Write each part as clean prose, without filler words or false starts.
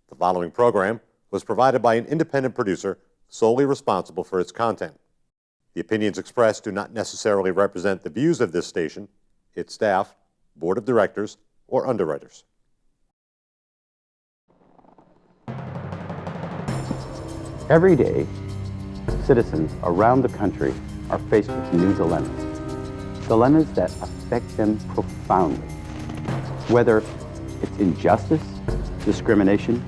The following program was provided by an independent producer solely responsible for its content. The opinions expressed do not necessarily represent the views of this station, its staff, board of directors, or underwriters. Every day, citizens around the country are faced with new dilemmas. Dilemmas that affect them profoundly. Whether it's injustice, discrimination,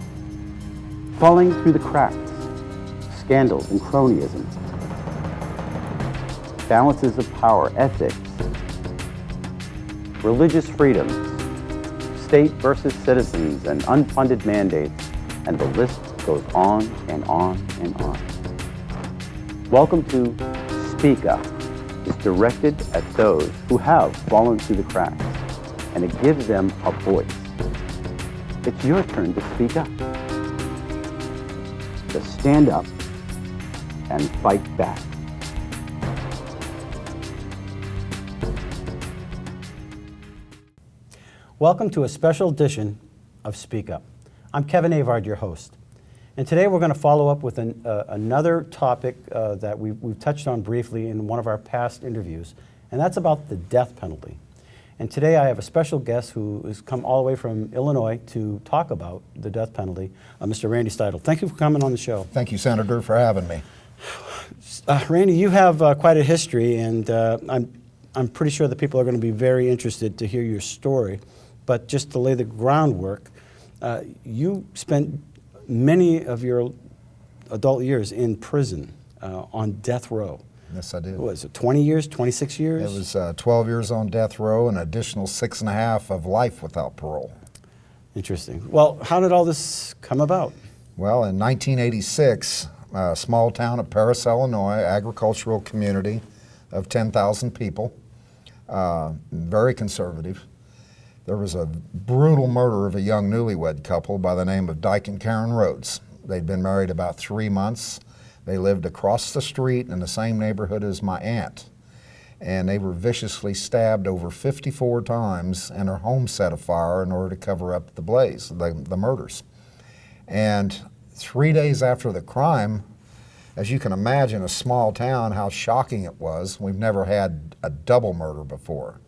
falling through the cracks, scandals and cronyism, balances of power, ethics, religious freedoms, state versus citizens, and unfunded mandates, and the list goes on and on and on. Welcome to Speak Up. It's directed at those who have fallen through the cracks, and it gives them a voice. It's your turn to speak up. To stand up and fight back. Welcome to a special edition of Speak Up. I'm Kevin Avard, your host. And today we're going to follow up with another topic that we've touched on briefly in one of our past interviews, and that's about the death penalty. And today I have a special guest who has come all the way from Illinois to talk about the death penalty, Mr. Randy Steidl. Thank you for coming on the show. Thank you, Senator, for having me. Randy, you have quite a history, and I'm pretty sure that people are going to be very interested to hear your story. But just to lay the groundwork, you spent many of your adult years in prison on death row. Yes, I did. What was it, 20 years, 26 years? It was 12 years on death row and an additional 6.5 of life without parole. Interesting. Well, how did all this come about? Well, in 1986, a small town of Paris, Illinois, agricultural community of 10,000 people, very conservative. There was a brutal murder of a young newlywed couple by the name of Dyke and Karen Rhodes. They'd been married about 3 months. They lived across the street in the same neighborhood as my aunt. And they were viciously stabbed over 54 times and her home set afire in order to cover up the blaze, the murders. And 3 days after the crime, as you can imagine, a small town, how shocking it was. We've never had a double murder before.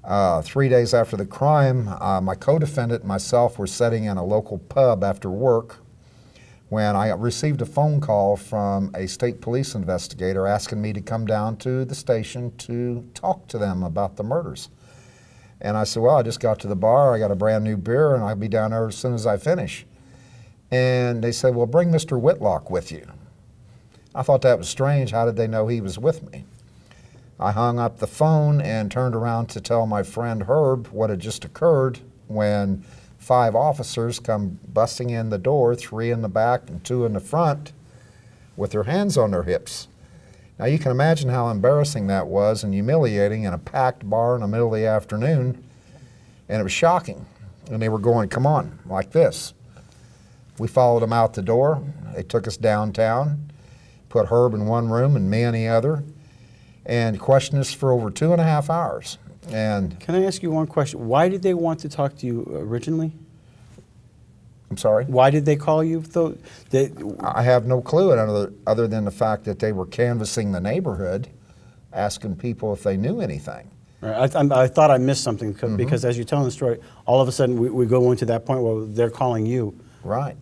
3 days after the crime, my co-defendant and myself were sitting in a local pub after work when I received a phone call from a state police investigator asking me to come down to the station to talk to them about the murders. And I said, well, I just got to the bar, I got a brand new beer, and I'll be down there as soon as I finish. And they said, well, bring Mr. Whitlock with you. I thought that was strange. How did they know he was with me? I hung up the phone and turned around to tell my friend Herb what had just occurred when 5 officers come busting in the door, 3 in the back and 2 in the front, with their hands on their hips. Now you can imagine how embarrassing that was and humiliating in a packed bar in the middle of the afternoon, and it was shocking. And they were going, come on, like this. We followed them out the door. They took us downtown, put Herb in one room and me in the other, and questioned us for over 2.5 hours. And can I ask you one question? Why did they want to talk to you originally? I'm sorry? Why did they call you? I have no clue other than the fact that they were canvassing the neighborhood, asking people if they knew anything. Right. I thought I missed something because as you're telling the story, all of a sudden we go into that point where they're calling you. Right.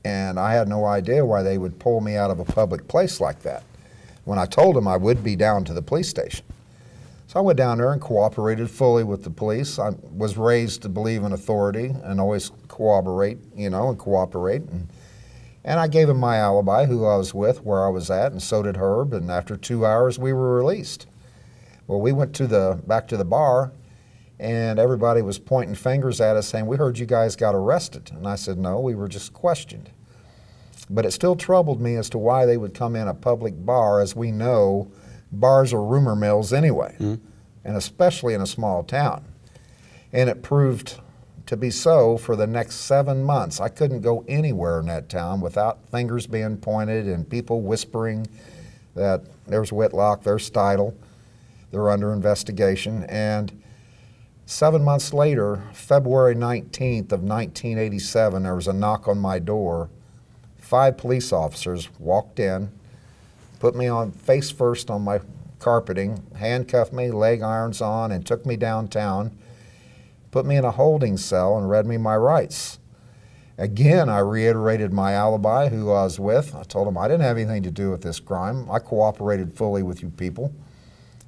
And I had no idea why they would pull me out of a public place like that, when I told them I would be down to the police station. So I went down there and cooperated fully with the police. I was raised to believe in authority and always cooperate. And I gave them my alibi, who I was with, where I was at, and so did Herb, and after 2 hours we were released. Well, we went back to the bar, and everybody was pointing fingers at us saying, we heard you guys got arrested. And I said, no, we were just questioned. But it still troubled me as to why they would come in a public bar. As we know, bars are rumor mills anyway, and especially in a small town. And it proved to be so for the next 7 months. I couldn't go anywhere in that town without fingers being pointed and people whispering that there's Whitlock, there's Stidle, they're under investigation. And 7 months later, February 19th of 1987, there was a knock on my door. 5 police officers walked in, put me on face first on my carpeting, handcuffed me, leg irons on, and took me downtown, put me in a holding cell and read me my rights. Again, I reiterated my alibi, who I was with. I told them I didn't have anything to do with this crime. I cooperated fully with you people.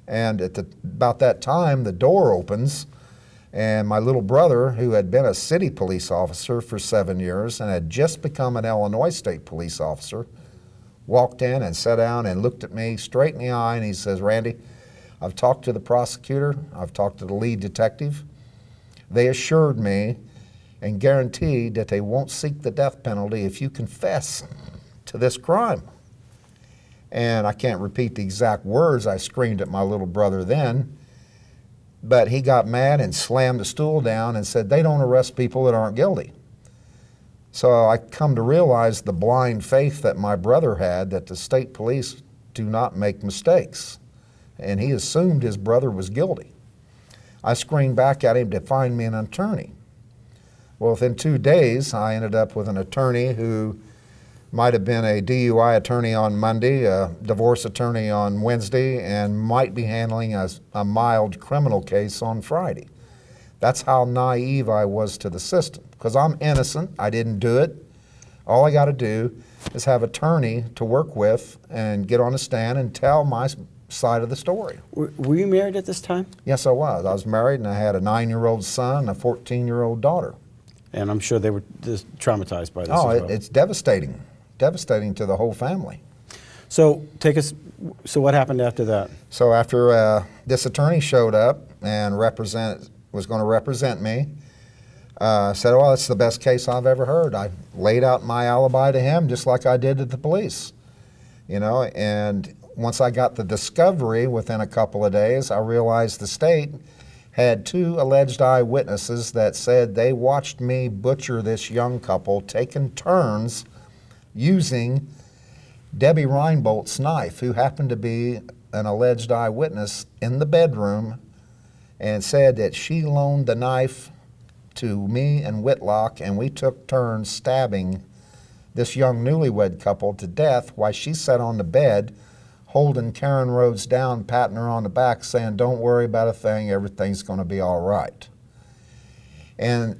And about that time, the door opens, and my little brother, who had been a city police officer for 7 years and had just become an Illinois State police officer, walked in and sat down and looked at me straight in the eye, and he says, "Randy, I've talked to the prosecutor, I've talked to the lead detective. They assured me and guaranteed that they won't seek the death penalty if you confess to this crime." And I can't repeat the exact words I screamed at my little brother then, but he got mad and slammed the stool down and said, "They don't arrest people that aren't guilty." So I come to realize the blind faith that my brother had, that the state police do not make mistakes. And he assumed his brother was guilty. I screamed back at him to find me an attorney. Well, within 2 days, I ended up with an attorney who might have been a DUI attorney on Monday, a divorce attorney on Wednesday, and might be handling a mild criminal case on Friday. That's how naive I was to the system, because I'm innocent. I didn't do it. All I got to do is have an attorney to work with and get on the stand and tell my side of the story. Were you married at this time? Yes, I was. I was married, and I had a 9-year-old son and a 14-year-old daughter. And I'm sure they were just traumatized by this. Oh, as well. it's devastating. Devastating to the whole family. So so what happened after that? So after this attorney showed up and was going to represent me, said, "Well, it's the best case I've ever heard." I laid out my alibi to him just like I did to the police. You know, and once I got the discovery within a couple of days, I realized the state had 2 alleged eyewitnesses that said they watched me butcher this young couple, taking turns using Debbie Reinboldt's knife, who happened to be an alleged eyewitness in the bedroom, and said that she loaned the knife to me and Whitlock, and we took turns stabbing this young newlywed couple to death while she sat on the bed holding Karen Rhodes down, patting her on the back, saying, "Don't worry about a thing, everything's going to be all right." And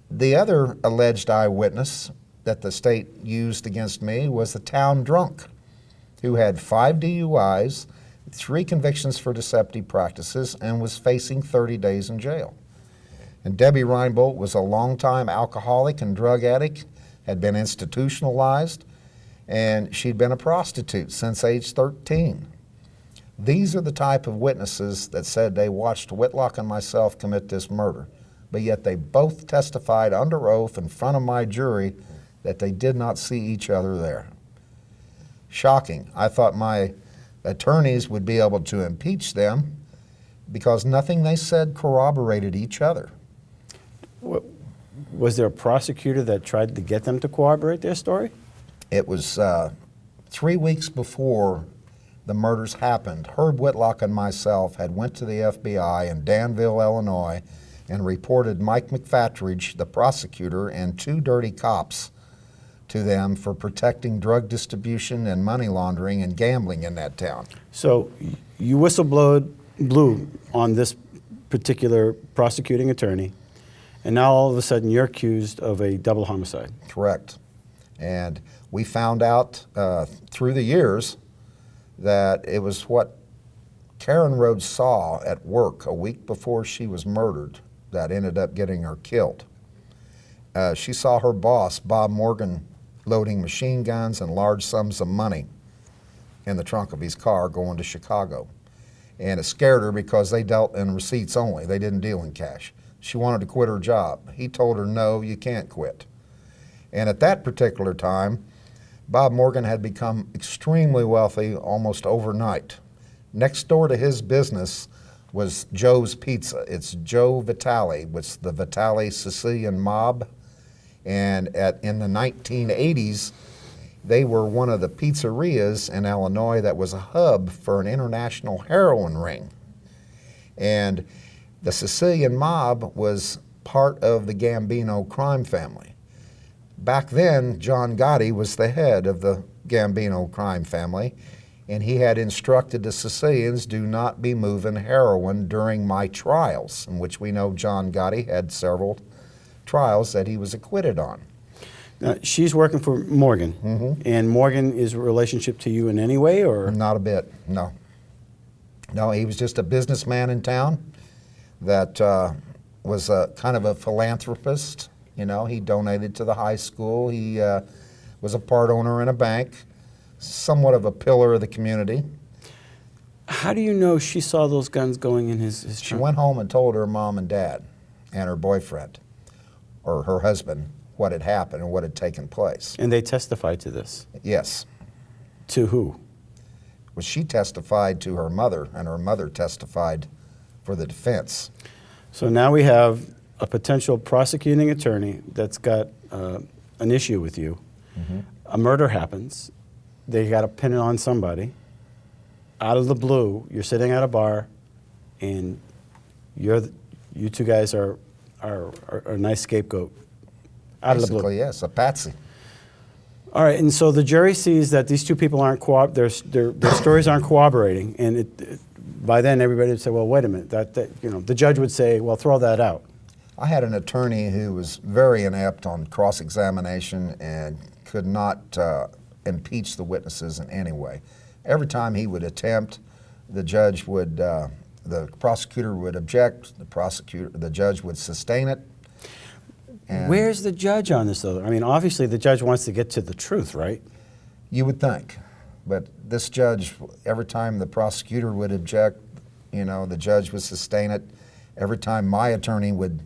the other alleged eyewitness that the state used against me was the town drunk, who had 5 DUIs, 3 convictions for deceptive practices, and was facing 30 days in jail. And Debbie Reinboldt was a longtime alcoholic and drug addict, had been institutionalized, and she'd been a prostitute since age 13. These are the type of witnesses that said they watched Whitlock and myself commit this murder, but yet they both testified under oath in front of my jury that they did not see each other there. Shocking. I thought my attorneys would be able to impeach them because nothing they said corroborated each other. Was there a prosecutor that tried to get them to corroborate their story? It was 3 weeks before the murders happened. Herb Whitlock and myself had went to the FBI in Danville, Illinois, and reported Mike McFatridge, the prosecutor, and 2 dirty cops to them for protecting drug distribution and money laundering and gambling in that town. So you blew on this particular prosecuting attorney, and now all of a sudden you're accused of a double homicide. Correct. And we found out through the years that it was what Karen Rhodes saw at work a week before she was murdered that ended up getting her killed. She saw her boss, Bob Morgan, loading machine guns and large sums of money in the trunk of his car going to Chicago. And it scared her because they dealt in receipts only. They didn't deal in cash. She wanted to quit her job. He told her, "No, you can't quit." And at that particular time, Bob Morgan had become extremely wealthy almost overnight. Next door to his business was Joe's Pizza. It's Joe Vitale, which the Vitale Sicilian mob. And in the 1980s, they were one of the pizzerias in Illinois that was a hub for an international heroin ring. And The Sicilian mob was part of the Gambino crime family. Back then, John Gotti was the head of the Gambino crime family, and he had instructed the Sicilians, do not be moving heroin during my trials, in which we know John Gotti had several trials that he was acquitted on. Now, she's working for Morgan, and Morgan is a relationship to you in any way, or? Not a bit, no. No, he was just a businessman in town that was kind of a philanthropist. You know, he donated to the high school. He was a part owner in a bank, somewhat of a pillar of the community. How do you know she saw those guns going in his She trunk? went home and told her mom and dad and her boyfriend, or her husband, what had happened and what had taken place. And they testified to this? Yes. To who? Well, she testified to her mother, and her mother testified for the defense. So now we have a potential prosecuting attorney that's got an issue with you. A murder happens. They got to pin it on somebody. Out of the blue, you're sitting at a bar, and you two guys are a nice scapegoat. Out of the blue. Basically, yes, a patsy. All right, and so the jury sees that these two people aren't their stories aren't corroborating, and by then everybody would say, well, wait a minute, the judge would say, well, throw that out. I had an attorney who was very inept on cross-examination and could not impeach the witnesses in any way. Every time he would attempt, the judge would, the prosecutor would object, the judge would sustain it. And where's the judge on this, though? I mean, obviously the judge wants to get to the truth, right? You would think. But this judge, every time the prosecutor would object, you know, the judge would sustain it. Every time my attorney would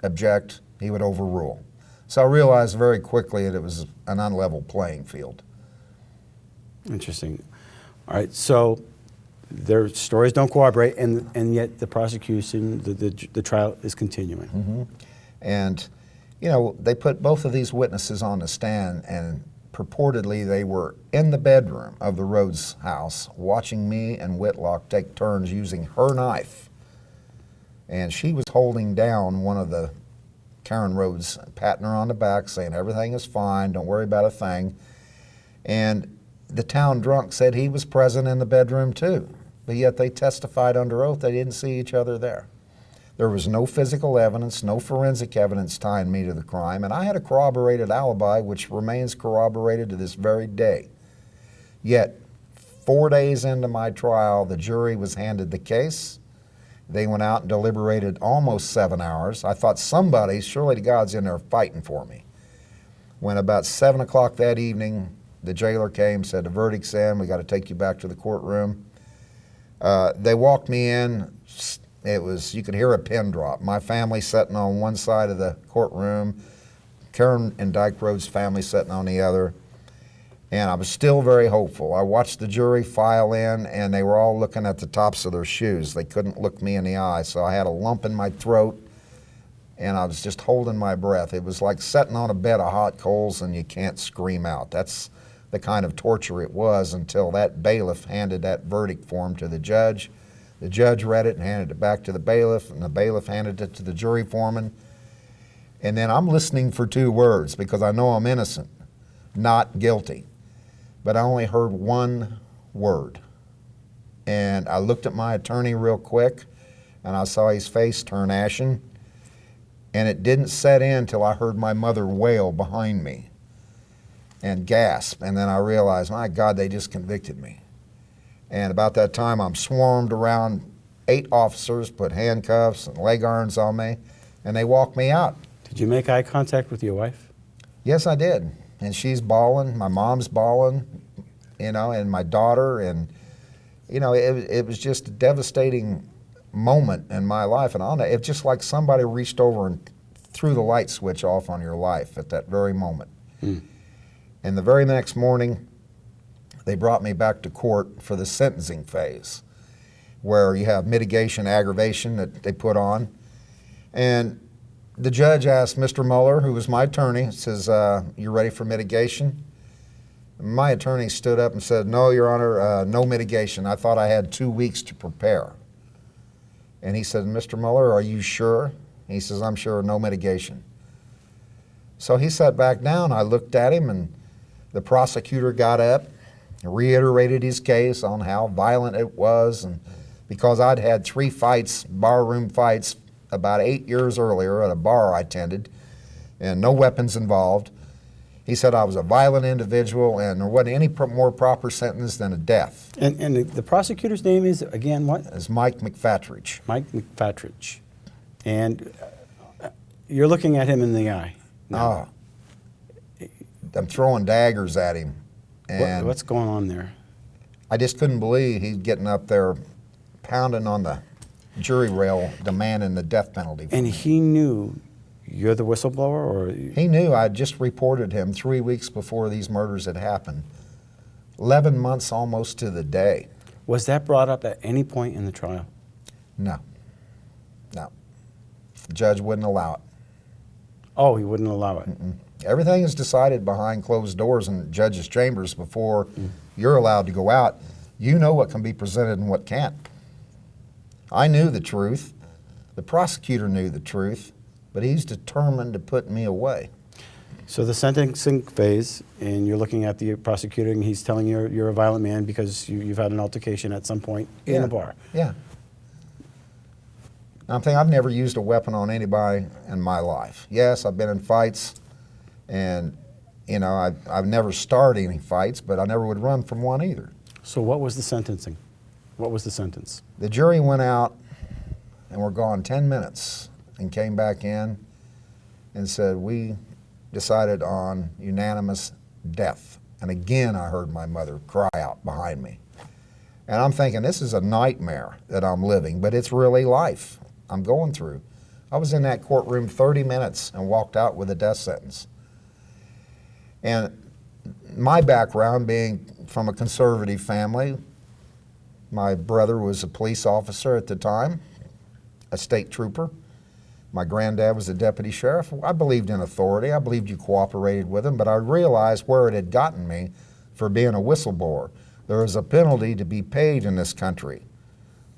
object, he would overrule. So I realized very quickly that it was an unlevel playing field. Interesting. All right, so their stories don't corroborate, and yet the prosecution, the trial is continuing. And, you know, they put both of these witnesses on the stand, and purportedly they were in the bedroom of the Rhodes house watching me and Whitlock take turns using her knife. And she was holding down one of the Karen Rhodes, patting her on the back, saying everything is fine, don't worry about a thing. And the town drunk said he was present in the bedroom too, but yet they testified under oath they didn't see each other there. There was no physical evidence, no forensic evidence tying me to the crime, and I had a corroborated alibi which remains corroborated to this very day. Yet, 4 days into my trial, the jury was handed the case. They went out and deliberated almost 7 hours. I thought somebody, surely to God's in there fighting for me. When about 7 o'clock that evening, the jailer came, said, the verdict's in, we got to take you back to the courtroom. They walked me in. It was, you could hear a pin drop. My family sitting on one side of the courtroom, Karen and Dyke Rhodes' family sitting on the other, and I was still very hopeful. I watched the jury file in, and they were all looking at the tops of their shoes. They couldn't look me in the eye, so I had a lump in my throat, and I was just holding my breath. It was like sitting on a bed of hot coals and you can't scream out. That's the kind of torture it was until that bailiff handed that verdict form to the judge. The judge read it and handed it back to the bailiff, and the bailiff handed it to the jury foreman. And then I'm listening for 2 words because I know I'm innocent, not guilty. But I only heard 1 word. And I looked at my attorney real quick, and I saw his face turn ashen. And it didn't set in till I heard my mother wail behind me and gasp. And then I realized, my God, they just convicted me. And about that time, I'm swarmed around 8 officers, put handcuffs and leg irons on me, and they walked me out. Did you make eye contact with your wife? Yes, I did. And she's bawling, my mom's bawling, you know, and my daughter, and, you know, it was just a devastating moment in my life. And it's just like somebody reached over and threw the light switch off on your life at that very moment. And the very next morning, they brought me back to court for the sentencing phase, where you have mitigation, aggravation that they put on. And the judge asked Mr. Mueller, who was my attorney, says, you ready for mitigation? My attorney stood up and said, no, Your Honor, no mitigation. I thought I had 2 weeks to prepare. And he said, Mr. Mueller, are you sure? He says, I'm sure, no mitigation. So he sat back down. I looked at him, and the prosecutor got up, reiterated his case on how violent it was, and because I'd had 3 fights, barroom fights, about 8 years earlier at a bar I attended, and no weapons involved. He said I was a violent individual, and there wasn't any more proper sentence than a death. And the prosecutor's name is, again, what? It's Mike McFatridge. Mike McFatridge. And you're looking at him in the eye. Ah, I'm throwing daggers at him. And What's going on there? I just couldn't believe he's getting up there pounding on the jury rail demanding the death penalty. And he knew you're the whistleblower, or? He knew. I just reported him 3 weeks before these murders had happened. 11 months almost to the day. Was that brought up at any point in the trial? No. No. The judge wouldn't allow it. Oh, he wouldn't allow it. Everything is decided behind closed doors in judges' chambers before you're allowed to go out. You know what can be presented and what can't. I knew the truth. The prosecutor knew the truth, but he's determined to put me away. So the sentencing phase, and you're looking at the prosecutor, and he's telling you you're a violent man because you've had an altercation at some point in a bar. Yeah. I'm thinking I've never used a weapon on anybody in my life. Yes, I've been in fights, and you know, I've never started any fights, but I never would run from one either. So what was the sentencing? What was the sentence? The jury went out and were gone 10 minutes and came back in and said, we decided on unanimous death. And again, I heard my mother cry out behind me. And I'm thinking, this is a nightmare that I'm living, but it's really life I'm going through. I was in that courtroom 30 minutes and walked out with a death sentence. And my background being from a conservative family, my brother was a police officer at the time, a state trooper. My granddad was a deputy sheriff. I believed in authority. I believed you cooperated with him, but I realized where it had gotten me for being a whistleblower. There is a penalty to be paid in this country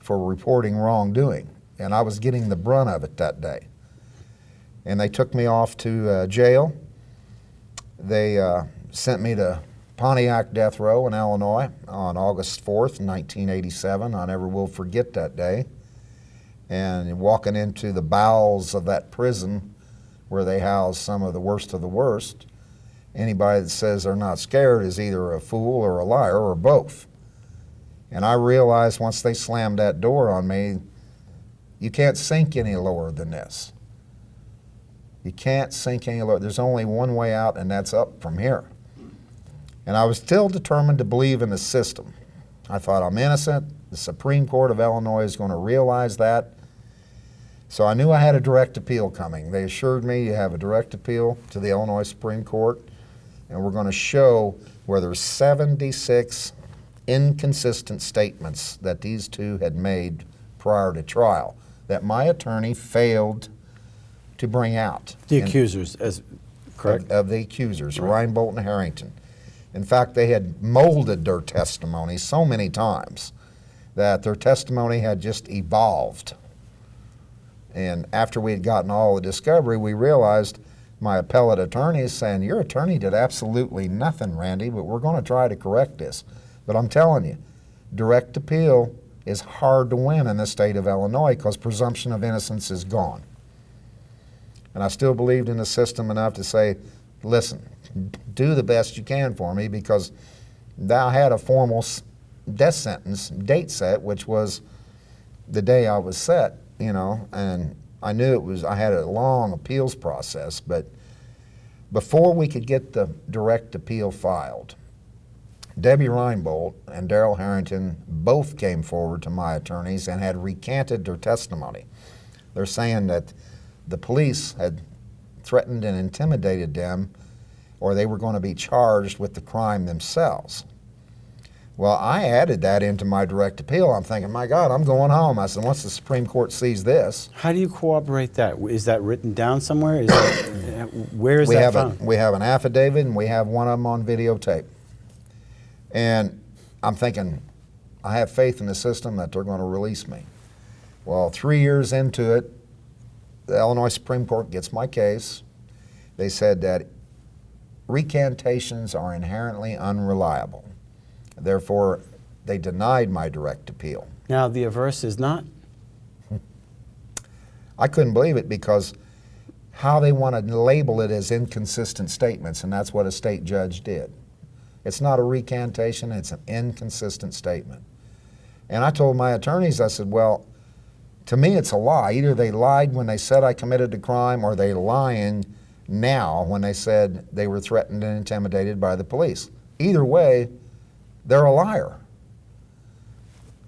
for reporting wrongdoing, and I was getting the brunt of it that day. And they took me off to jail. They sent me to Pontiac Death Row in Illinois on August 4th, 1987. I never will forget that day. And walking into the bowels of that prison where they house some of the worst, anybody that says they're not scared is either a fool or a liar or both. And I realized once they slammed that door on me, you can't sink any lower than this. You can't sink any lower. There's only one way out, and that's up from here. And I was still determined to believe in the system. I thought, I'm innocent. The Supreme Court of Illinois is going to realize that. So I knew I had a direct appeal coming. They assured me you have a direct appeal to the Illinois Supreme Court, and we're going to show where there's 76 inconsistent statements that these two had made prior to trial that my attorney failed to bring out. The accusers, as correct? Of the accusers, right. Reinbold and Harrington. In fact, they had molded their testimony so many times that their testimony had just evolved. And after we had gotten all the discovery, we realized my appellate attorney is saying, your attorney did absolutely nothing, Randy, but we're going to try to correct this. But I'm telling you, direct appeal is hard to win in the state of Illinois because presumption of innocence is gone. And I still believed in the system enough to say, listen, do the best you can for me, because I had a formal death sentence date set, which was the day I was set, you know, and I knew it was, I had a long appeals process, but before we could get the direct appeal filed, Debbie Reinbold and Darrell Harrington both came forward to my attorneys and had recanted their testimony. They're saying that the police had threatened and intimidated them, or they were going to be charged with the crime themselves. Well, I added that into my direct appeal. I'm thinking, my God, I'm going home. I said, once the Supreme Court sees this. How do you corroborate that? Is that written down somewhere? Is that, where is that found? We have an affidavit, and we have one of them on videotape. And I'm thinking, I have faith in the system that they're going to release me. Well, 3 years into it, the Illinois Supreme Court gets my case. They said that recantations are inherently unreliable. Therefore, they denied my direct appeal. Now, the averse is not? I couldn't believe it because how they want to label it as inconsistent statements, and that's what a state judge did. It's not a recantation, it's an inconsistent statement. And I told my attorneys, I said, well, to me it's a lie. Either they lied when they said I committed the crime, or they lying now when they said they were threatened and intimidated by the police. Either way, they're a liar.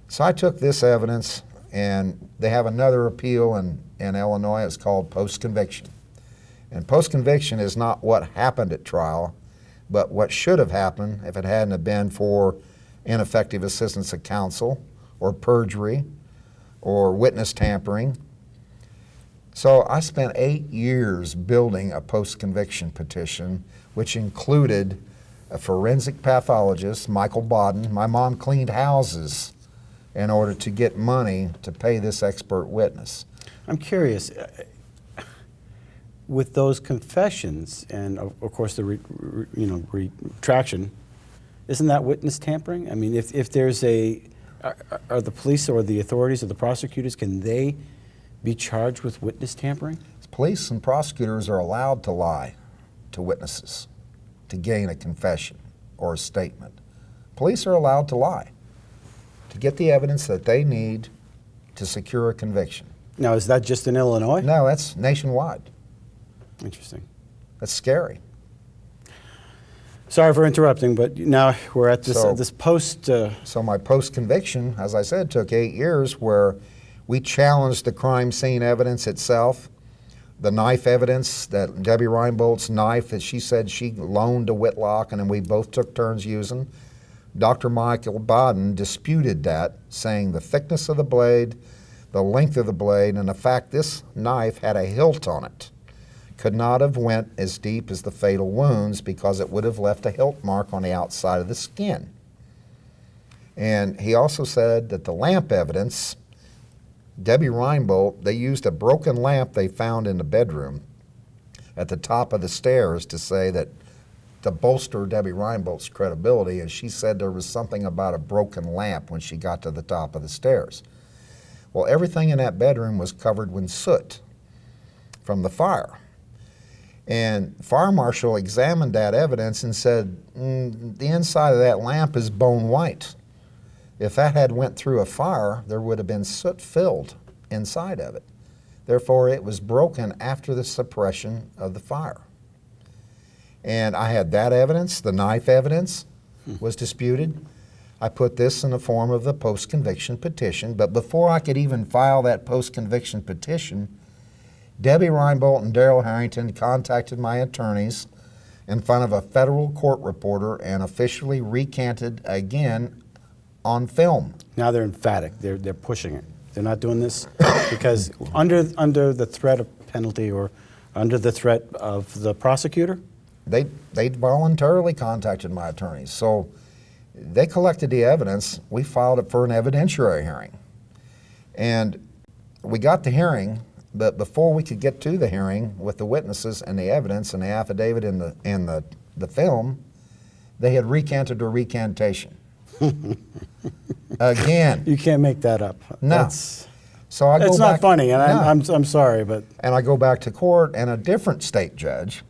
So I took this evidence, and they have another appeal in Illinois. It's called post-conviction. And post-conviction is not what happened at trial, but what should have happened if it hadn't have been for ineffective assistance of counsel, or perjury, or witness tampering. So I spent 8 years building a post-conviction petition, which included a forensic pathologist, Michael Bodden. My mom cleaned houses in order to get money to pay this expert witness. I'm curious, with those confessions and of course the retraction, isn't that witness tampering? I mean, if there's are the police or the authorities or the prosecutors, can they be charged with witness tampering? Police and prosecutors are allowed to lie to witnesses to gain a confession or a statement. Police are allowed to lie to get the evidence that they need to secure a conviction. Now, is that just in Illinois? No, that's nationwide. Interesting. That's scary. Sorry for interrupting, but now we're at this, this post... So my post-conviction, as I said, took 8 years, where we challenged the crime scene evidence itself, the knife evidence, that Debbie Reinboldt's knife that she said she loaned to Whitlock, and then we both took turns using. Dr. Michael Bodden disputed that, saying the thickness of the blade, the length of the blade, and the fact this knife had a hilt on it could not have went as deep as the fatal wounds, because it would have left a hilt mark on the outside of the skin. And he also said that the lamp evidence, Debbie Reinboldt, they used a broken lamp they found in the bedroom at the top of the stairs to say that, to bolster Debbie Reinboldt's credibility, and she said there was something about a broken lamp when she got to the top of the stairs. Well, everything in that bedroom was covered with soot from the fire. And fire marshal examined that evidence and said, the inside of that lamp is bone white. If that had went through a fire, there would have been soot filled inside of it. Therefore, it was broken after the suppression of the fire. And I had that evidence. The knife evidence was disputed. I put this in the form of the post-conviction petition, but before I could even file that post-conviction petition, Debbie Reinboldt and Darrell Harrington contacted my attorneys in front of a federal court reporter and officially recanted again on film. Now they're emphatic. They're pushing it. They're not doing this because under the threat of penalty or under the threat of the prosecutor? They voluntarily contacted my attorneys. So they collected the evidence. We filed it for an evidentiary hearing. And we got the hearing, but before we could get to the hearing with the witnesses and the evidence and the affidavit and the film, they had recanted a recantation. Again. You can't make that up. No. So I go it's back, not funny, and no. I'm sorry, but... And I go back to court, and a different state judge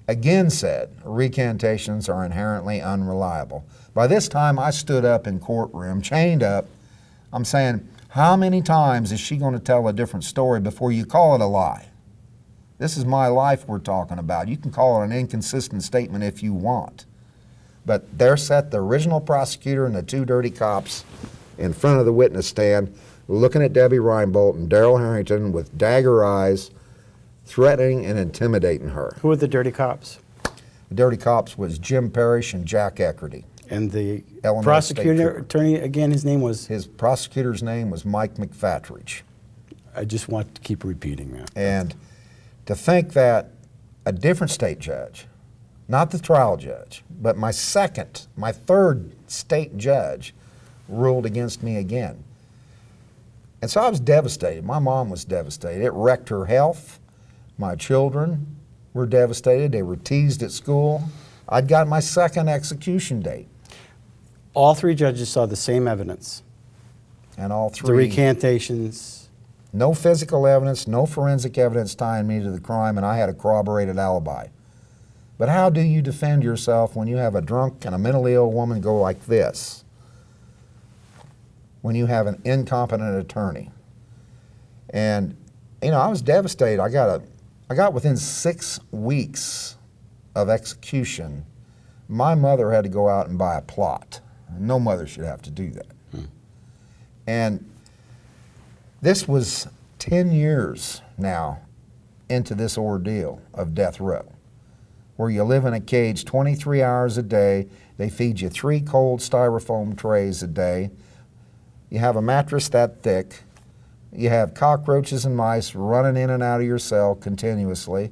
again said recantations are inherently unreliable. By this time, I stood up in courtroom, chained up. I'm saying, how many times is she going to tell a different story before you call it a lie? This is my life we're talking about. You can call it an inconsistent statement if you want. But there sat the original prosecutor and the two dirty cops in front of the witness stand, looking at Debbie Reinboldt and Darrell Harrington with dagger eyes, threatening and intimidating her. Who are the dirty cops? The dirty cops was Jim Parrish and Jack Eckerty. And the Illinois prosecutor, attorney, again, his name was? His prosecutor's name was Mike McFatridge. I just want to keep repeating that. And to think that a different state judge, not the trial judge, but my third state judge ruled against me again. And so I was devastated. My mom was devastated. It wrecked her health. My children were devastated. They were teased at school. I'd got my second execution date. All three judges saw the same evidence. And all The three, recantations. no physical evidence, no forensic evidence tying me to the crime, and I had a corroborated alibi. But how do you defend yourself when you have a drunk and a mentally ill woman go like this? When you have an incompetent attorney? And, you know, I was devastated. I got within 6 weeks of execution. My mother had to go out and buy a plot. No mother should have to do that. And this was 10 years now into this ordeal of death row, where you live in a cage 23 hours a day. They feed you 3 cold styrofoam trays a day. You have a mattress that thick. You have cockroaches and mice running in and out of your cell continuously.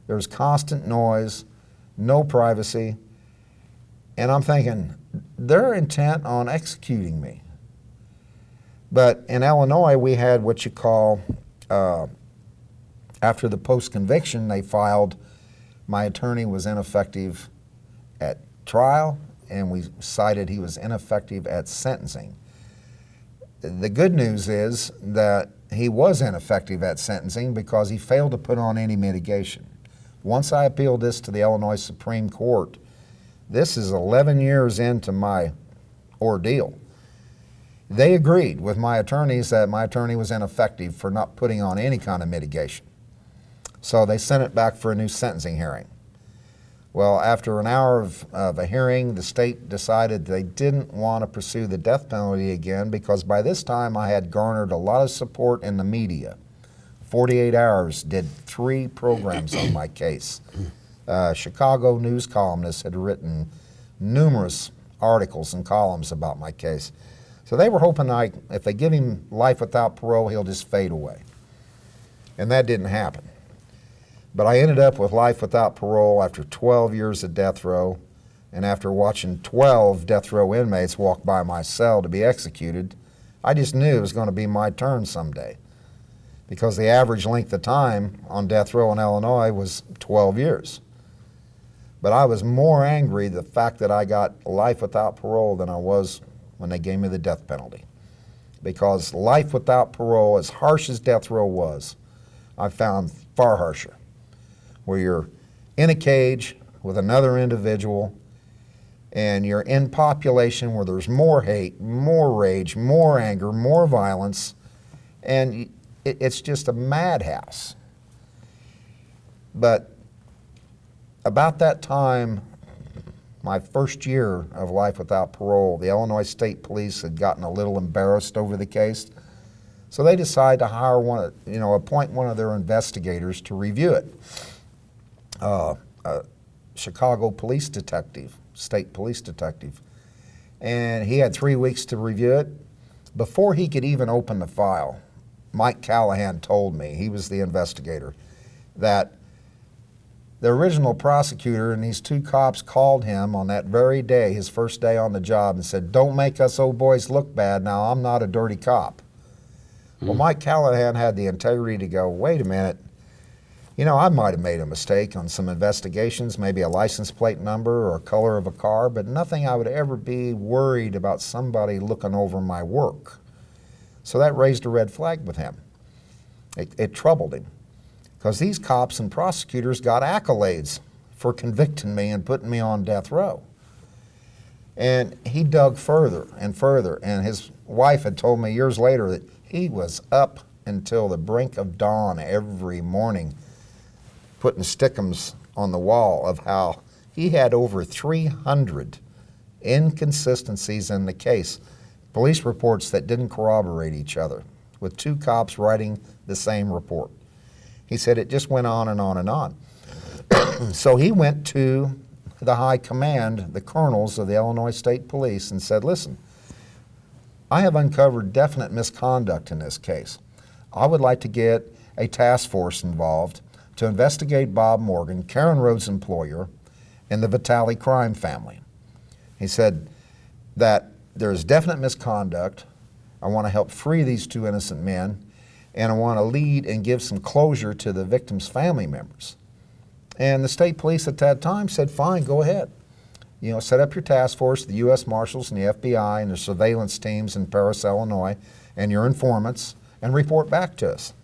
There's constant noise, no privacy. And I'm thinking, they're intent on executing me. But in Illinois, we had what you call, after the post-conviction, they filed, my attorney was ineffective at trial, and we cited he was ineffective at sentencing. The good news is that he was ineffective at sentencing because he failed to put on any mitigation. Once I appealed this to the Illinois Supreme Court, this is 11 years into my ordeal. They agreed with my attorneys that my attorney was ineffective for not putting on any kind of mitigation. So they sent it back for a new sentencing hearing. Well, after an hour of a hearing, the state decided they didn't want to pursue the death penalty again because by this time I had garnered a lot of support in the media. 48 Hours did 3 programs on my case. Chicago news columnists had written numerous articles and columns about my case. So they were hoping if they give him life without parole, he'll just fade away. And that didn't happen. But I ended up with life without parole after 12 years of death row, and after watching 12 death row inmates walk by my cell to be executed, I just knew it was going to be my turn someday, because the average length of time on death row in Illinois was 12 years. But I was more angry the fact that I got life without parole than I was when they gave me the death penalty. Because life without parole, as harsh as death row was, I found far harsher, where you're in a cage with another individual and you're in population where there's more hate, more rage, more anger, more violence, and it's just a madhouse. But about that time, my first year of life without parole, the Illinois State Police had gotten a little embarrassed over the case. So they decided to hire appoint one of their investigators to review it. A Chicago police detective, state police detective. And he had 3 weeks to review it. Before he could even open the file, Mike Callahan told me, he was the investigator, that the original prosecutor and these 2 cops called him on that very day, his first day on the job, and said, "Don't make us old boys look bad. Now, I'm not a dirty cop." Well, Mike Callahan had the integrity to go, wait a minute, I might have made a mistake on some investigations, maybe a license plate number or color of a car, but nothing I would ever be worried about somebody looking over my work. So that raised a red flag with him. It troubled him, because these cops and prosecutors got accolades for convicting me and putting me on death row. And he dug further and further, and his wife had told me years later that he was up until the brink of dawn every morning putting stickums on the wall of how he had over 300 inconsistencies in the case, police reports that didn't corroborate each other, with 2 cops writing the same report. He said it just went on and on and on. So he went to the high command, the colonels of the Illinois State Police, and said, listen, I have uncovered definite misconduct in this case. I would like to get a task force involved to investigate Bob Morgan, Karen Rhodes' employer, and the Vitale crime family. He said that there's definite misconduct, I want to help free these two innocent men, and I want to lead and give some closure to the victims' family members. And the state police at that time said, fine, go ahead. You know, set up your task force, the U.S. Marshals and the FBI and the surveillance teams in Paris, Illinois, and your informants, and report back to us.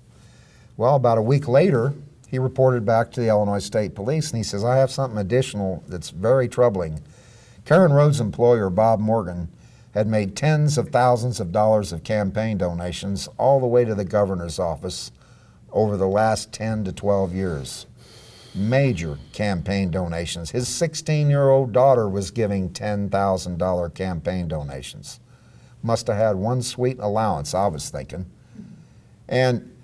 Well, about a week later, he reported back to the Illinois State Police, and he says, I have something additional that's very troubling. Karen Rhodes' employer, Bob Morgan, had made tens of thousands of dollars of campaign donations all the way to the governor's office over the last 10 to 12 years. Major campaign donations. His 16-year-old daughter was giving $10,000 campaign donations. Must have had one sweet allowance, I was thinking. And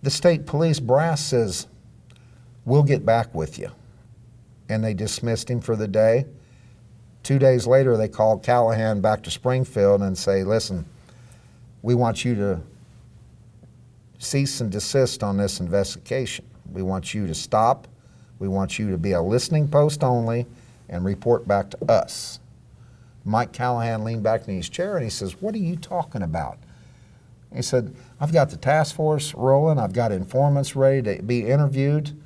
the state police brass says, we'll get back with you. And they dismissed him for the day. 2 days later, they called Callahan back to Springfield and say, listen, we want you to cease and desist on this investigation. We want you to stop. We want you to be a listening post only and report back to us. Mike Callahan leaned back in his chair and he says, what are you talking about? He said, I've got the task force rolling. I've got informants ready to be interviewed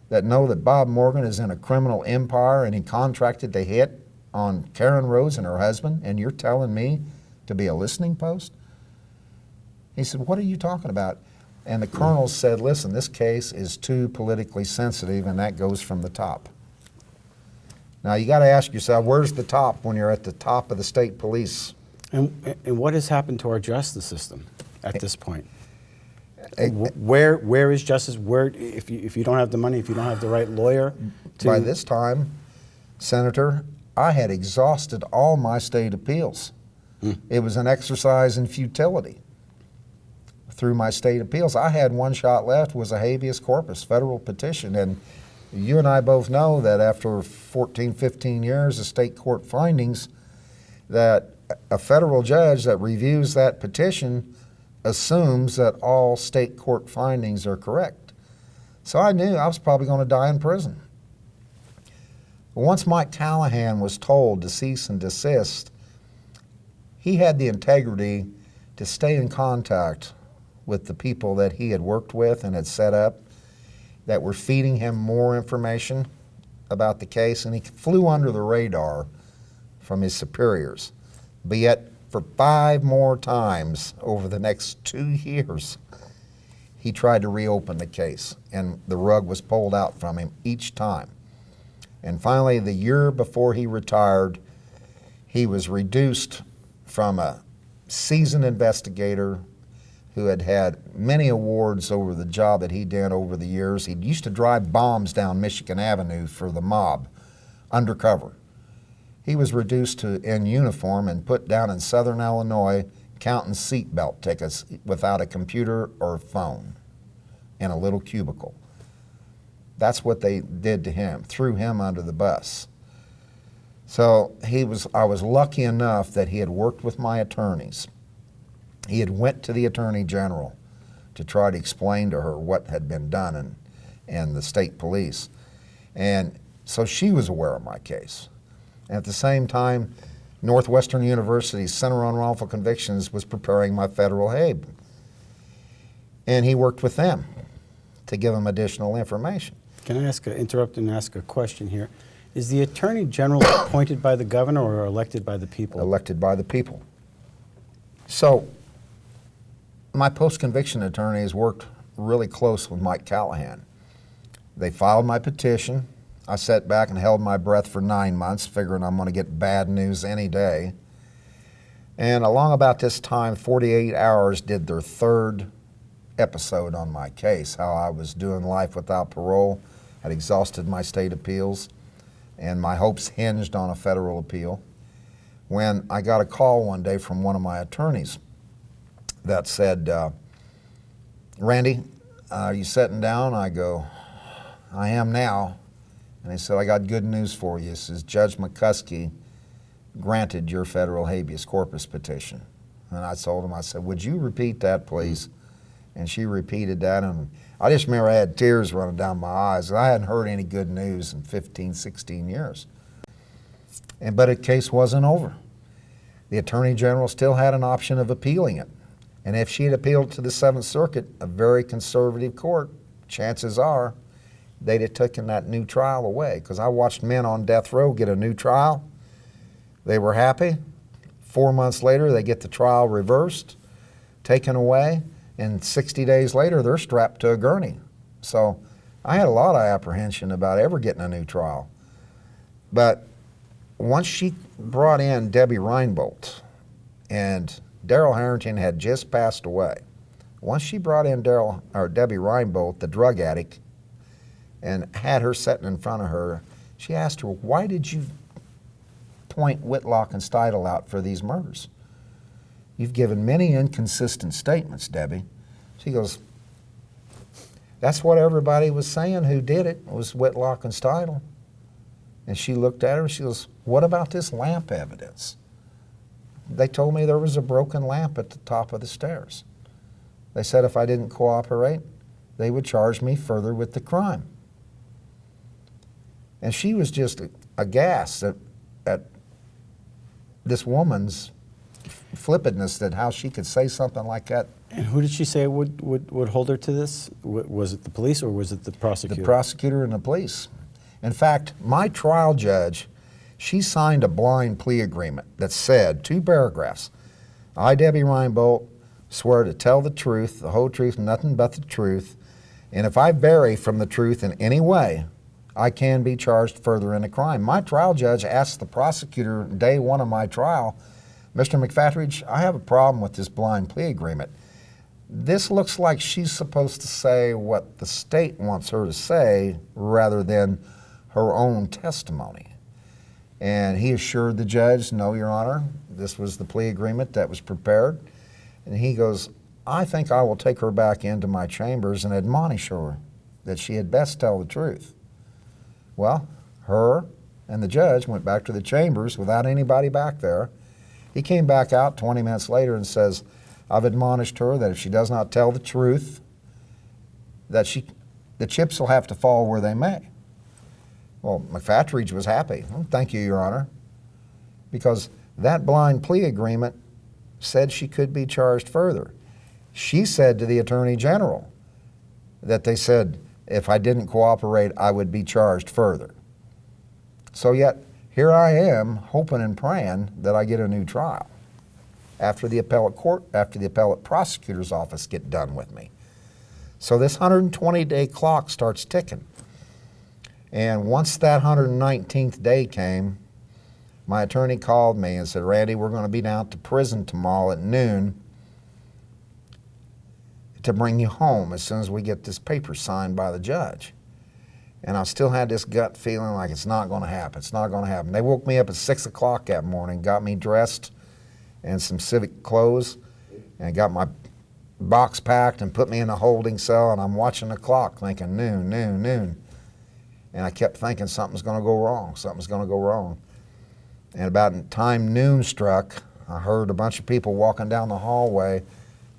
that know that Bob Morgan is in a criminal empire and he contracted to hit on Karen Rhodes and her husband, and you're telling me to be a listening post? He said, what are you talking about? And the colonel said, listen, this case is too politically sensitive, and that goes from the top. Now, you got to ask yourself, where's the top when you're at the top of the state police? And what has happened to our justice system at this point? Where is justice? Where, if you don't have the money, if you don't have the right lawyer? By this time, Senator, I had exhausted all my state appeals. It was an exercise in futility. Through my state appeals, I had one shot left, was a habeas corpus, federal petition, and you and I both know that after 14, 15 years of state court findings, that a federal judge that reviews that petition assumes that all state court findings are correct. So I knew I was probably going to die in prison. But once Mike Callahan was told to cease and desist, he had the integrity to stay in contact with the people that he had worked with and had set up that were feeding him more information about the case, and he flew under the radar from his superiors. But yet, for 5 more times over the next 2 years, he tried to reopen the case, and the rug was pulled out from him each time. And finally, the year before he retired, he was reduced from a seasoned investigator who had had many awards over the job that he did over the years. He used to drive bombs down Michigan Avenue for the mob, undercover. He was reduced to in uniform and put down in southern Illinois counting seatbelt tickets without a computer or phone in a little cubicle. That's what they did to him, threw him under the bus. So I was lucky enough that he had worked with my attorneys. He had went to the Attorney General to try to explain to her what had been done in the state police. And so she was aware of my case. And at the same time, Northwestern University's Center on Wrongful Convictions was preparing my federal Habe. And he worked with them to give them additional information. Can I interrupt and ask a question here? Is the Attorney General appointed by the governor or elected by the people? Elected by the people. So, my post-conviction attorneys worked really close with Mike Callahan. They filed my petition. I sat back and held my breath for 9 months, figuring I'm going to get bad news any day. And along about this time, 48 Hours did their 3rd episode on my case, how I was doing life without parole, had exhausted my state appeals, and my hopes hinged on a federal appeal, when I got a call one day from one of my attorneys that said, Randy, are you sitting down? I go, I am now. And he said, I got good news for you. He says, Judge McCuskey granted your federal habeas corpus petition. And I told him, I said, would you repeat that, please? And she repeated that, and I just remember I had tears running down my eyes. I hadn't heard any good news in 15, 16 years. But the case wasn't over. the Attorney General still had an option of appealing it. And if she had appealed to the Seventh Circuit, a very conservative court, chances are they'd have taken that new trial away. Because I watched men on death row get a new trial. They were happy. 4 months later, they get the trial reversed, taken away, and 60 days later, they're strapped to a gurney. So I had a lot of apprehension about ever getting a new trial. But once she brought in Debbie Reinbold, and Darrell Harrington had just passed away. Once she brought in Debbie Reinbold, the drug addict, and had her sitting in front of her, she asked her, why did you point Whitlock and Steidl out for these murders? You've given many inconsistent statements, Debbie. She goes, that's what everybody was saying who did it, was Whitlock and Steidl. And she looked at her and she goes, what about this lamp evidence? They told me there was a broken lamp at the top of the stairs. They said if I didn't cooperate, they would charge me further with the crime. And she was just aghast at this woman's flippantness, that how she could say something like that. And who did she say would hold her to this? Was it the police or was it the prosecutor? The prosecutor and the police. In fact, my trial judge, she signed a blind plea agreement that said, 2 paragraphs, I, Debbie Reinbold, swear to tell the truth, the whole truth, nothing but the truth, and if I vary from the truth in any way, I can be charged further in a crime. My trial judge asked the prosecutor day 1 of my trial, Mr. McFatridge, I have a problem with this blind plea agreement. This looks like she's supposed to say what the state wants her to say rather than her own testimony. And he assured the judge, no, Your Honor, this was the plea agreement that was prepared. And he goes, I think I will take her back into my chambers and admonish her that she had best tell the truth. Well, her and the judge went back to the chambers without anybody back there. He came back out 20 minutes later and says, I've admonished her that if she does not tell the truth, that the chips will have to fall where they may. Well, McFatridge was happy. Well, thank you, Your Honor, because that blind plea agreement said she could be charged further. She said to the Attorney General that they said if I didn't cooperate, I would be charged further. So yet, here I am hoping and praying that I get a new trial after the appellate prosecutor's office get done with me. So this 120-day clock starts ticking. And once that 119th day came, my attorney called me and said, Randy, we're going to be down to prison tomorrow at noon to bring you home as soon as we get this paper signed by the judge. And I still had this gut feeling like it's not going to happen, it's not going to happen. They woke me up at 6 o'clock that morning, got me dressed in some civic clothes, and got my box packed and put me in a holding cell, and I'm watching the clock thinking noon, noon, noon. And I kept thinking something's going to go wrong, something's going to go wrong. And about the time noon struck, I heard a bunch of people walking down the hallway,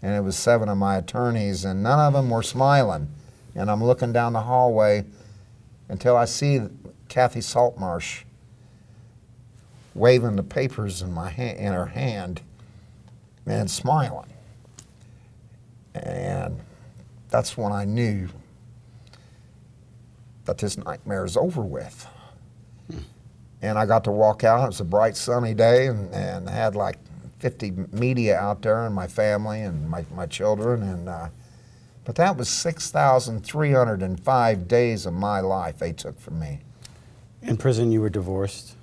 and it was 7 of my attorneys, and none of them were smiling. And I'm looking down the hallway until I see Kathy Saltmarsh waving the papers in her hand and smiling. And that's when I knew that this nightmare is over with. And I got to walk out. It was a bright sunny day, and I had like 50 media out there and my family and my children. And but that was 6,305 days of my life they took from me. In prison, you were divorced?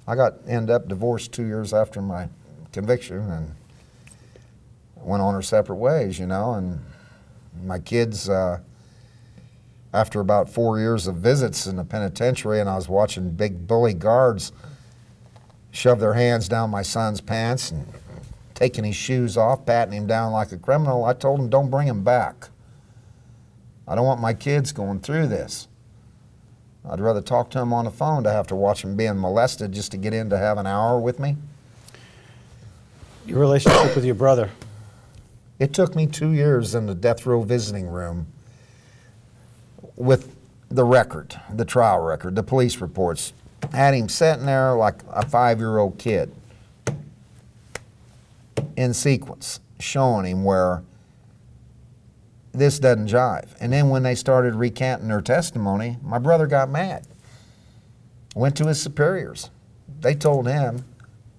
I ended up divorced 2 years after my conviction and went on our separate ways, you know. And my kids, after about 4 years of visits in the penitentiary, and I was watching big bully guards shove their hands down my son's pants and taking his shoes off, patting him down like a criminal, I told them, don't bring him back. I don't want my kids going through this. I'd rather talk to them on the phone to have to watch them being molested just to get in to have an hour with me. Your relationship with your brother? It took me 2 years in the death row visiting room with the record, the trial record, the police reports. I had him sitting there like a 5-year-old kid. in sequence, showing him where this doesn't jive. And then when they started recanting their testimony, my brother got mad. Went to his superiors. They told him,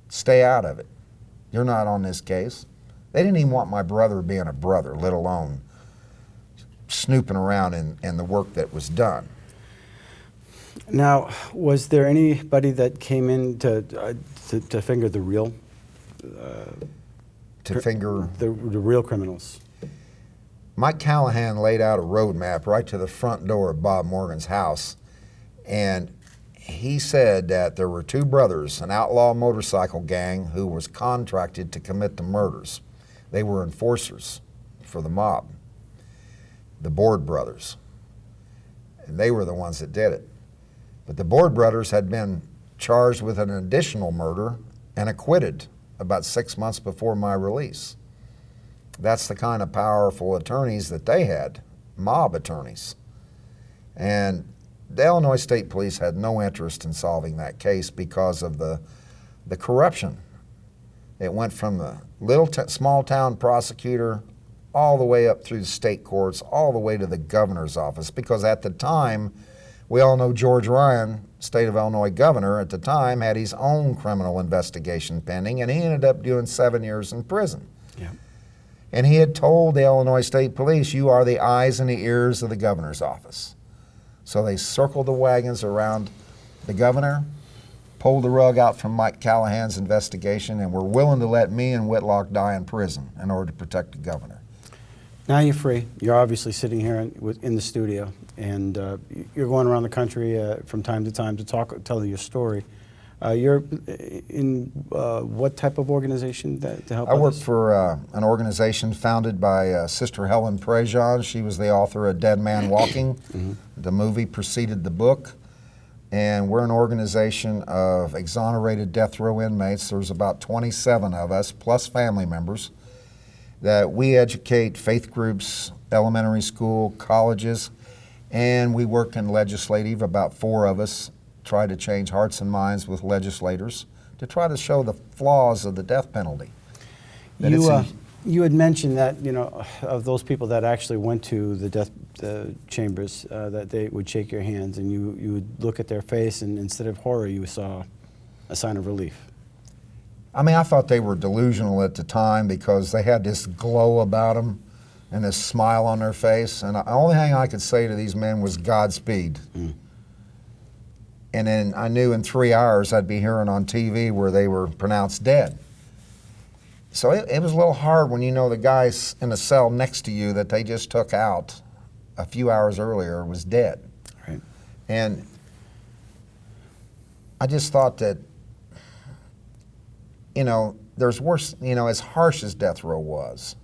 stay out of it. You're not on this case. They didn't even want my brother being a brother, let alone snooping around in the work that was done. Now, was there anybody that came in to finger the real? To finger? The real criminals. Mike Callahan laid out a roadmap right to the front door of Bob Morgan's house, and he said that there were two brothers, an outlaw motorcycle gang who was contracted to commit the murders. They were enforcers for the mob, the Board brothers, and they were the ones that did it. But the Board brothers had been charged with an additional murder and acquitted about 6 months before my release. That's the kind of powerful attorneys that they had, mob attorneys. And the Illinois State Police had no interest in solving that case because of the corruption. It went from the small town prosecutor all the way up through the state courts, all the way to the governor's office, because at the time, we all know George Ryan, state of Illinois governor at the time, had his own criminal investigation pending, and he ended up doing 7 years in prison. Yeah. And he had told the Illinois State Police, you are the eyes and the ears of the governor's office. So they circled the wagons around the governor, pulled the rug out from Mike Callahan's investigation, and were willing to let me and Whitlock die in prison in order to protect the governor. Now you're free. You're obviously sitting here in the studio, and you're going around the country from time to time to tell your story. You're in what type of organization to help I work others? for an organization founded by Sister Helen Prejean. She was the author of Dead Man Walking. The movie preceded the book. And we're an organization of exonerated death row inmates. There's about 27 of us, plus family members, that we educate faith groups, elementary school, colleges, and we work in legislative, about 4 of us, try to change hearts and minds with legislators to try to show the flaws of the death penalty. You had mentioned that, of those people that actually went to the death chambers, that they would shake your hands and you would look at their face, and instead of horror, you saw a sign of relief. I mean, I thought they were delusional at the time because they had this glow about them and this smile on their face. And the only thing I could say to these men was Godspeed. And then I knew in 3 hours I'd be hearing on TV where they were pronounced dead. So it was a little hard when you know the guys in the cell next to you that they just took out a few hours earlier was dead. Right. And I just thought that, there's worse, as harsh as death row was,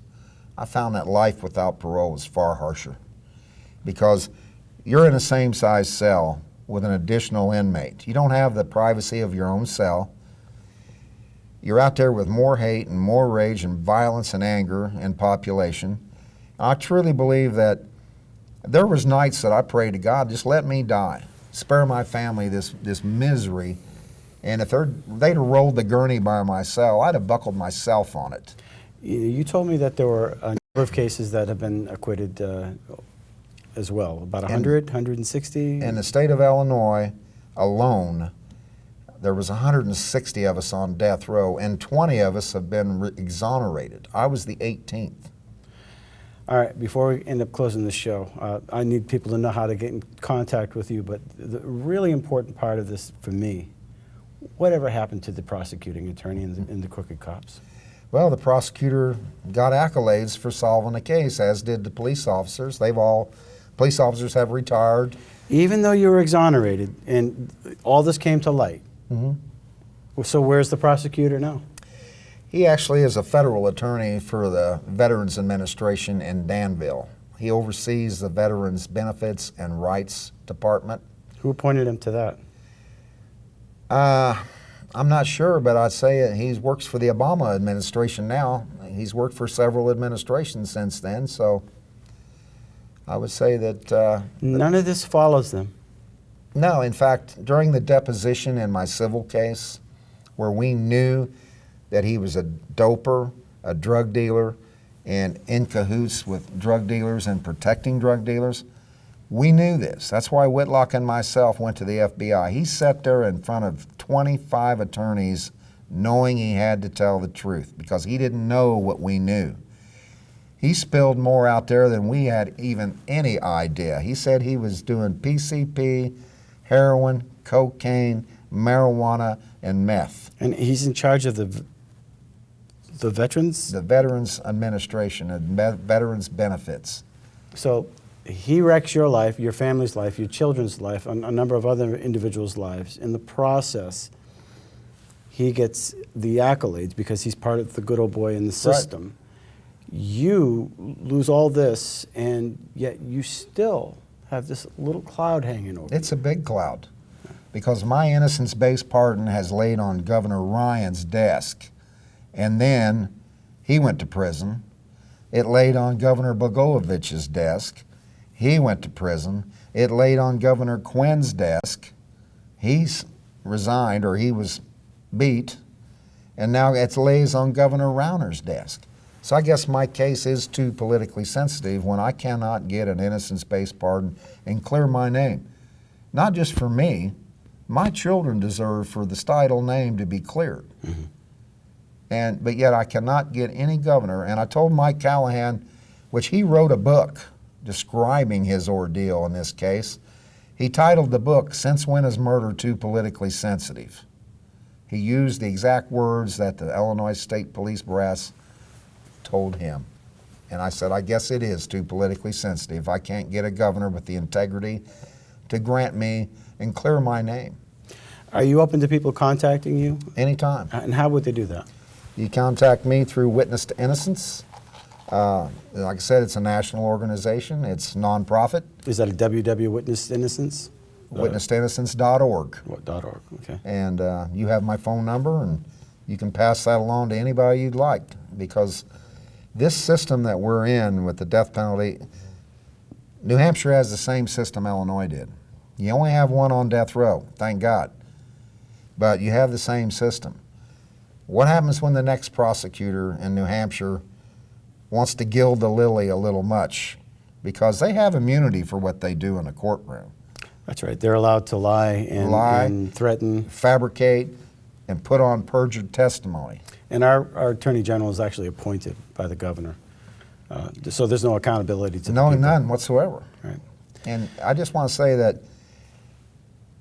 I found that life without parole was far harsher because you're in the same size cell with an additional inmate. You don't have the privacy of your own cell. You're out there with more hate and more rage and violence and anger in population. I truly believe that there was nights that I prayed to God, just let me die. Spare my family this misery. And if they'd have rolled the gurney by my cell, I'd have buckled myself on it. You told me that there were a number of cases that have been acquitted as well, about 100, 160? In the state of Illinois alone, there was 160 of us on death row, and 20 of us have been exonerated. I was the 18th. All right, before we end up closing the show, I need people to know how to get in contact with you, but the really important part of this for me, whatever happened to the prosecuting attorney and the crooked cops? Well, the prosecutor got accolades for solving the case, as did the police officers. Police officers have retired. Even though you were exonerated and all this came to light, so where's the prosecutor now? He actually is a federal attorney for the Veterans Administration in Danville. He oversees the Veterans Benefits and Rights Department. Who appointed him to that? I'm not sure, but I'd say he works for the Obama administration now. He's worked for several administrations since then, so I would say that... None of this follows them. No, in fact, during the deposition in my civil case, where we knew that he was a doper a drug dealer and in cahoots with drug dealers and protecting drug dealers. We knew this. That's why Whitlock and myself went to the FBI. He sat there in front of 25 attorneys knowing he had to tell the truth because he didn't know what we knew. He spilled more out there than we had even any idea. He said he was doing PCP, heroin, cocaine, marijuana, and meth. And he's in charge of the veterans? The Veterans Administration and Veterans Benefits. So he wrecks your life, your family's life, your children's life, a number of other individuals' lives. In the process, he gets the accolades because he's part of the good old boy in the system. Right. You lose all this, and yet you still have this little cloud hanging over you. It's a big cloud because my innocence-based pardon has laid on Governor Ryan's desk, and then he went to prison. It laid on Governor Blagojevich's desk. He went to prison. It laid on Governor Quinn's desk. He's resigned, or he was beat, and now it lays on Governor Rauner's desk. So I guess my case is too politically sensitive when I cannot get an innocence-based pardon and clear my name. Not just for me, my children deserve for the Steidl name to be cleared. Mm-hmm. But yet I cannot get any governor, and I told Mike Callahan, which he wrote a book describing his ordeal in this case. He titled the book, "Since When Is Murder Too Politically Sensitive?" He used the exact words that the Illinois State Police brass told him. And I said, I guess it is too politically sensitive. I can't get a governor with the integrity to grant me and clear my name. Are you open to people contacting you? Anytime. And how would they do that? You contact me through Witness to Innocence. Like I said, it's a national organization. It's nonprofit. Is that a www Witness to Innocence? WitnessToInnocence.org. .org, okay. And you have my phone number, and you can pass that along to anybody you'd like, because this system that we're in with the death penalty, New Hampshire has the same system Illinois did. You only have one on death row, thank God, but you have the same system. What happens when the next prosecutor in New Hampshire wants to gild the lily a little much? Because they have immunity for what they do in a courtroom. That's right. They're allowed to lie and threaten. Fabricate, and put on perjured testimony. And our Attorney General is actually appointed by the governor. So there's no accountability to No, none whatsoever. Right. And I just want to say that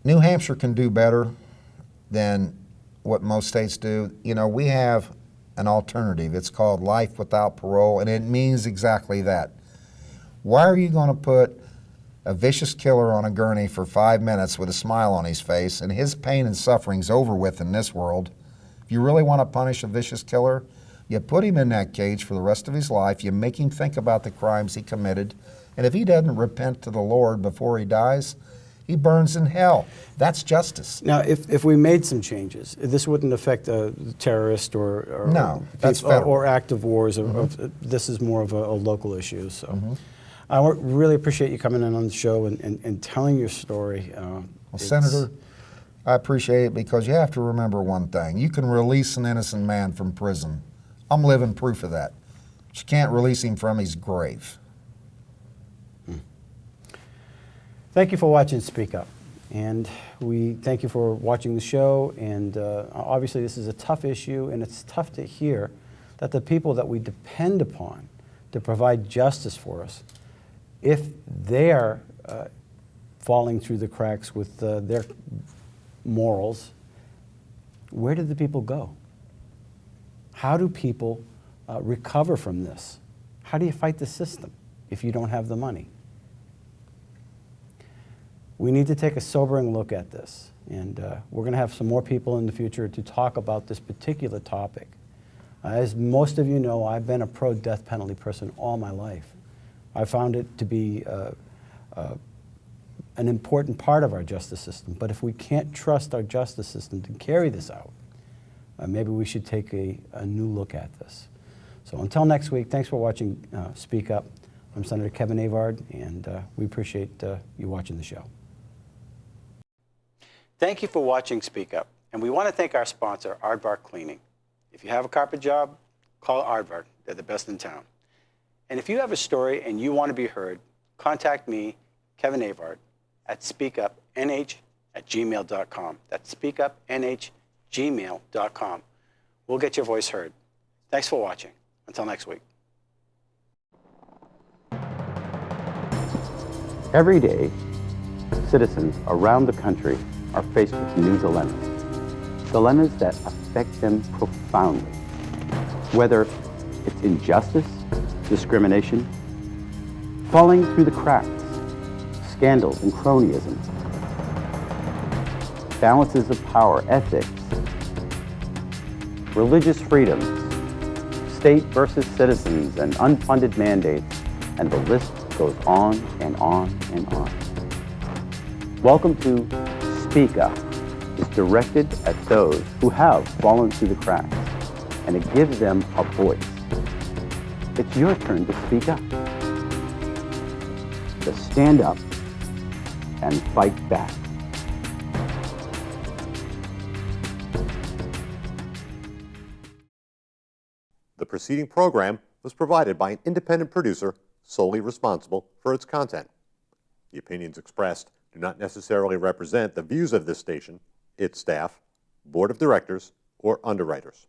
New Hampshire can do better than what most states do. You know, we have an alternative. It's called life without parole, and it means exactly that. Why are you going to put a vicious killer on a gurney for 5 minutes with a smile on his face, and his pain and suffering's over with in this world? If you really want to punish a vicious killer, you put him in that cage for the rest of his life, you make him think about the crimes he committed, and if he doesn't repent to the Lord before he dies, he burns in hell. That's justice. Now, if we made some changes, this wouldn't affect the terrorist or no, that's federal. Or active wars. This is more of a local issue. So, I really appreciate you coming in on the show and telling your story. Well, Senator, I appreciate it, because you have to remember one thing. You can release an innocent man from prison. I'm living proof of that. But you can't release him from his grave. Thank you for watching Speak Up. And we thank you for watching the show. And obviously this is a tough issue, and it's tough to hear that the people that we depend upon to provide justice for us, if they are falling through the cracks with their morals, where did the people go? How do people recover from this? How do you fight the system if you don't have the money? We need to take a sobering look at this, and we're going to have some more people in the future to talk about this particular topic. As most of you know, I've been a pro-death penalty person all my life. I found it to be an important part of our justice system, but if we can't trust our justice system to carry this out, maybe we should take a new look at this. So until next week, thanks for watching Speak Up. I'm Senator Kevin Avard, and we appreciate you watching the show. Thank you for watching Speak Up, and we want to thank our sponsor, Avard Cleaning. If you have a carpet job, call Avard. They're the best in town. And if you have a story and you want to be heard, contact me, Kevin Avard, at speakupnh@gmail.com. That's speakupnh@gmail.com. We'll get your voice heard. Thanks for watching. Until next week. Every day, citizens around the country are faced with new dilemmas. Dilemmas that affect them profoundly. Whether it's injustice, discrimination, falling through the cracks, scandals and cronyism, balances of power, ethics, religious freedoms, state versus citizens, and unfunded mandates, and the list goes on and on and on. Welcome to Speak Up. It's directed at those who have fallen through the cracks, and it gives them a voice. It's your turn to speak up. To stand up and fight back. The preceding program was provided by an independent producer solely responsible for its content. The opinions expressed do not necessarily represent the views of this station, its staff, board of directors, or underwriters.